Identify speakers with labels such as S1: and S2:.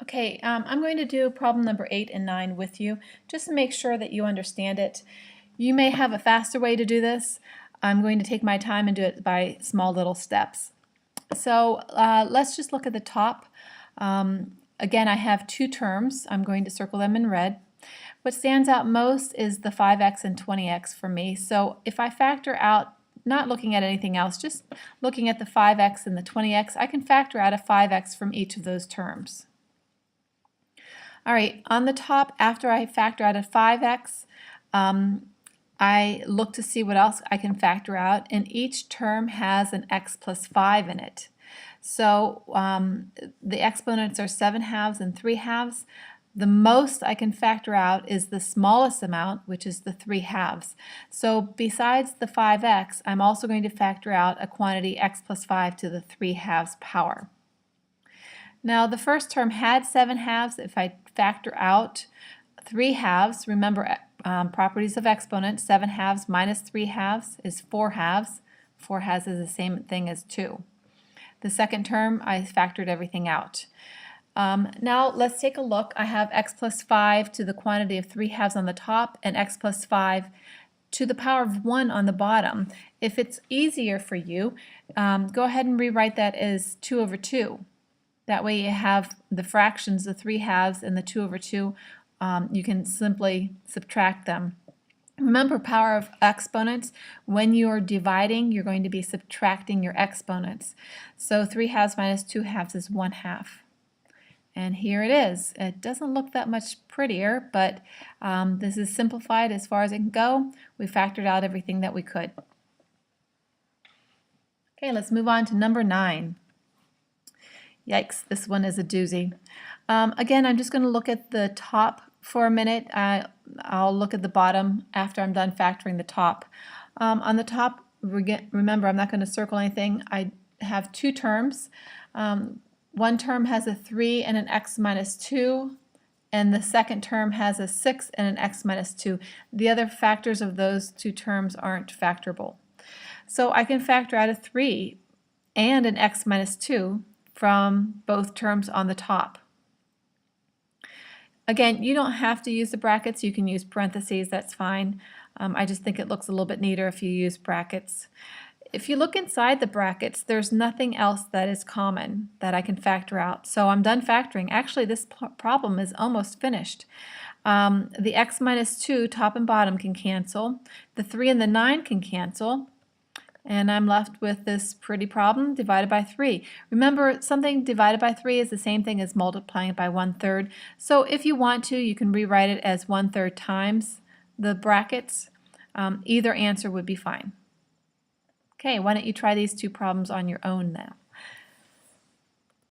S1: Okay, I'm going to do problem number 8 and 9 with you just to make sure that you understand it. You may have a faster way to do this. I'm going to take my time and do it by small little steps. So let's just look at the top. Again, I have two terms. I'm going to circle them in red. What stands out most is the 5x and 20x for me. So if I factor out, not looking at anything else, just looking at the 5x and the 20x, I can factor out a 5x from each of those terms. All right, on the top, after I factor out a 5x, I look to see what else I can factor out, and each term has an x plus 5 in it. So the exponents are 7/2 and 3/2. The most I can factor out is the smallest amount, which is the 3/2. So besides the 5x, I'm also going to factor out a quantity x plus 5 to the 3/2 power. Now the first term had 7/2. If I factor out 3/2, remember properties of exponents, 7/2 minus 3/2 is 4/2. 4/2 is the same thing as 2. The second term, I factored everything out. Now let's take a look. I have x plus 5 to the quantity of 3/2 on the top and x plus 5 to the power of 1 on the bottom. If it's easier for you, go ahead and rewrite that as 2 over 2. That way you have the fractions, the 3/2 and the 2 over 2. You can simply subtract them. Remember, power of exponents, when you're dividing, you're going to be subtracting your exponents. So 3/2 minus 2/2 is 1/2. And here it is. It doesn't look that much prettier, but this is simplified as far as it can go. We factored out everything that we could. Okay, let's move on to number 9. Yikes, this one is a doozy. Again, I'm just going to look at the top for a minute. I'll look at the bottom after I'm done factoring the top. On the top, remember, I'm not going to circle anything. I have two terms. One term has a 3 and an x minus 2, and the second term has a 6 and an x minus 2. The other factors of those two terms aren't factorable. So I can factor out a 3 and an x minus 2 from both terms on the top. Again, you don't have to use the brackets. You can use parentheses, that's fine. I just think it looks a little bit neater if you use brackets. If you look inside the brackets, there's nothing else that is common that I can factor out. So I'm done factoring. Actually, this problem is almost finished. The x minus 2, top and bottom, can cancel. The 3 and the 9 can cancel. And I'm left with this pretty problem divided by 3. Remember, something divided by 3 is the same thing as multiplying it by 1/3. So if you want to, you can rewrite it as 1/3 times the brackets. Either answer would be fine. Okay, why don't you try these two problems on your own now?